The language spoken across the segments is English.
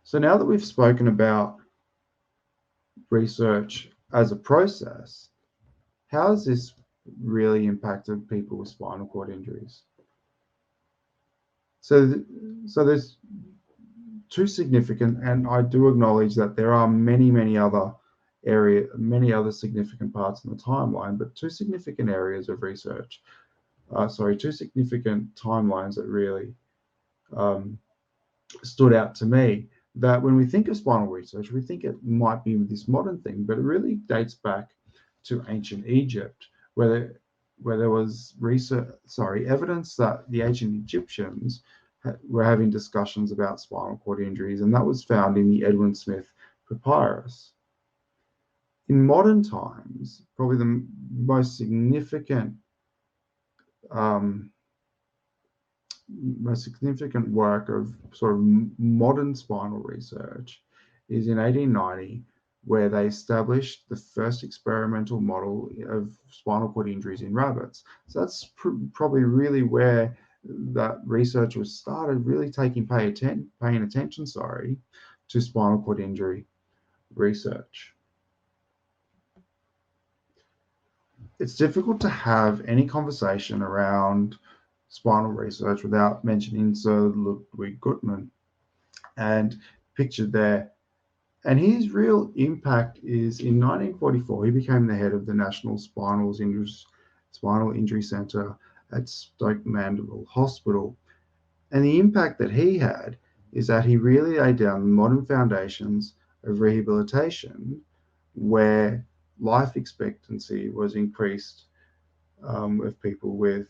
So now that we've spoken about research as a process, how has this really impacted people with spinal cord injuries? So there's two significant, and I do acknowledge that there are many other significant parts in the timeline, but two significant areas of research, two significant timelines that really stood out to me. That when we think of spinal research, we think it might be this modern thing, but it really dates back to ancient Egypt, where there was evidence that the ancient Egyptians were having discussions about spinal cord injuries, and that was found in the Edwin Smith papyrus. In modern times, probably the most significant work of sort of modern spinal research is in 1890, where they established the first experimental model of spinal cord injuries in rabbits. So that's probably really where that research was started, really paying attention to spinal cord injury research. It's difficult to have any conversation around spinal research without mentioning Sir Ludwig Guttmann, and pictured there. And his real impact is in 1944, he became the head of the National Spinal Injury Centre at Stoke Mandeville Hospital. And the impact that he had is that he really laid down modern foundations of rehabilitation, where life expectancy was increased of people with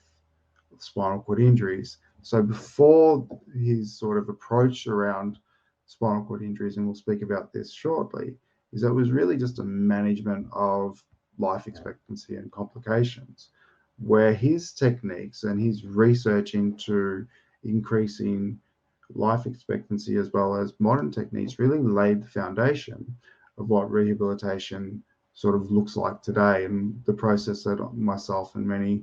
spinal cord injuries. So before his sort of approach around spinal cord injuries, and we'll speak about this shortly, is that it was really just a management of life expectancy and complications, where his techniques and his research into increasing life expectancy as well as modern techniques really laid the foundation of what rehabilitation sort of looks like today, and the process that myself and many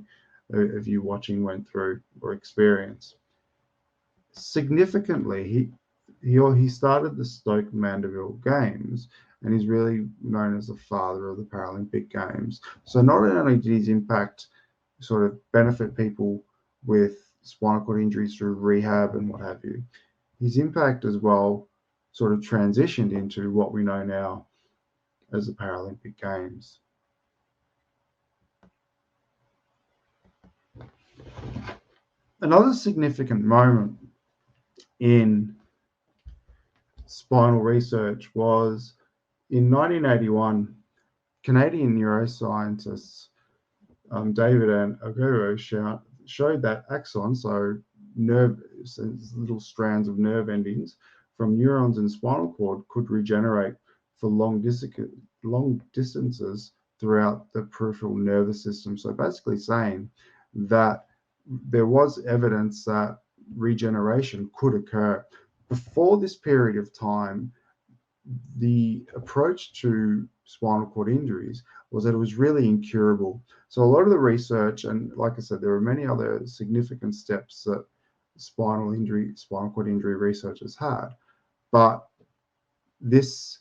of you watching went through or experienced. Significantly, he started the Stoke Mandeville Games, and he's really known as the father of the Paralympic Games. So not only did his impact sort of benefit people with spinal cord injuries through rehab and what have you, his impact as well sort of transitioned into what we know now as the Paralympic Games. Another significant moment in spinal research was in 1981, Canadian neuroscientists David and Aguayo showed that axons, so little strands of nerve endings from neurons in spinal cord, could regenerate for long distances throughout the peripheral nervous system. So basically saying that there was evidence that regeneration could occur. Before this period of time, the approach to spinal cord injuries was that it was really incurable. So a lot of the research, and like I said, there are many other significant steps that spinal cord injury researchers had, but this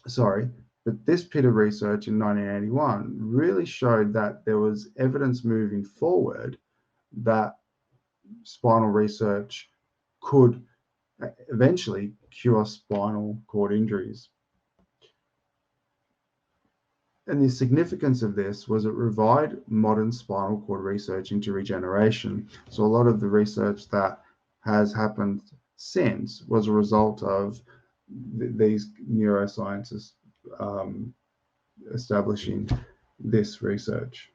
bit of research in 1981 really showed that there was evidence moving forward that spinal research could eventually cure spinal cord injuries. And the significance of this was it revived modern spinal cord research into regeneration. So a lot of the research that has happened since was a result of these neuroscientists establishing this research.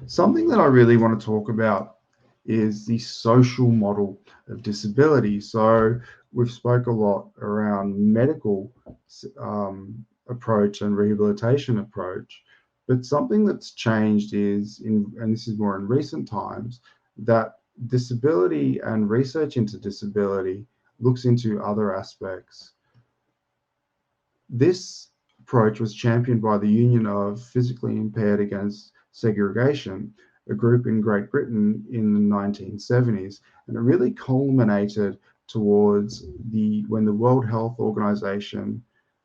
Something that I really want to talk about is the social model of disability. So we've spoke a lot around medical approach and rehabilitation approach, but something that's changed is, and this is more in recent times, that disability and research into disability looks into other aspects. This approach was championed by the Union of Physically Impaired Against Segregation, a group in Great Britain in the 1970s, and it really culminated towards when the World Health Organization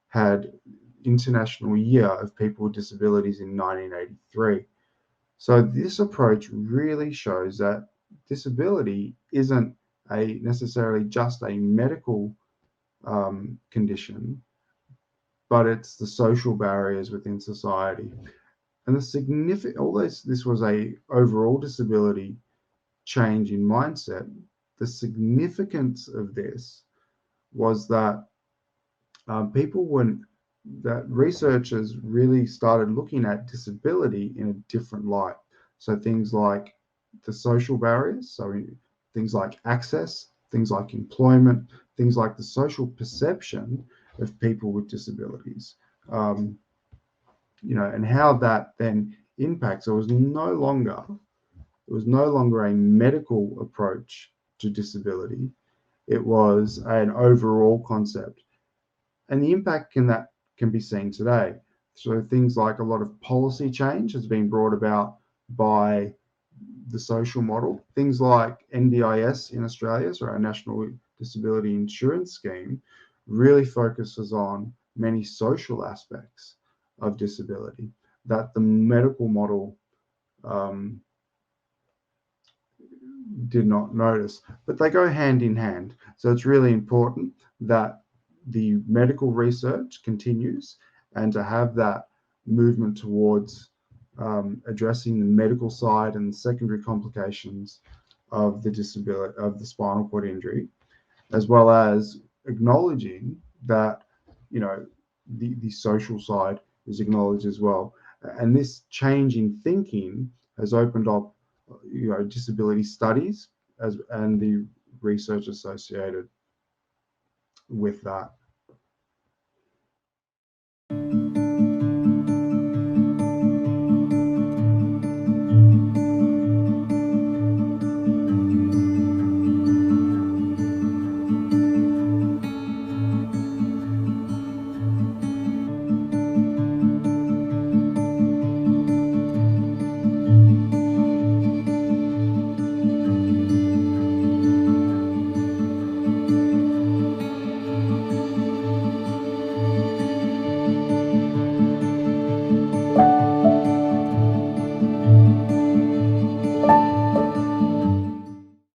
had International Year of People with Disabilities in 1983. So this approach really shows that disability isn't necessarily just a medical condition, but it's the social barriers within society. And the significant, although this was a overall disability change in mindset, the significance of this was that that researchers really started looking at disability in a different light. So things like the social barriers, so things like access, things like employment, things like the social perception of people with disabilities, and how that then impacts. It was no longer a medical approach to disability. It was an overall concept, and the impact that can be seen today. So things like a lot of policy change has been brought about by the social model. Things like NDIS in Australia, so our National Disability Insurance Scheme, really focuses on many social aspects of disability that the medical model did not notice, but they go hand in hand. So it's really important that the medical research continues and to have that movement towards addressing the medical side and secondary complications of the disability of the spinal cord injury, as well as acknowledging that the social side is acknowledged as well. And this change in thinking has opened up disability studies and the research associated with that.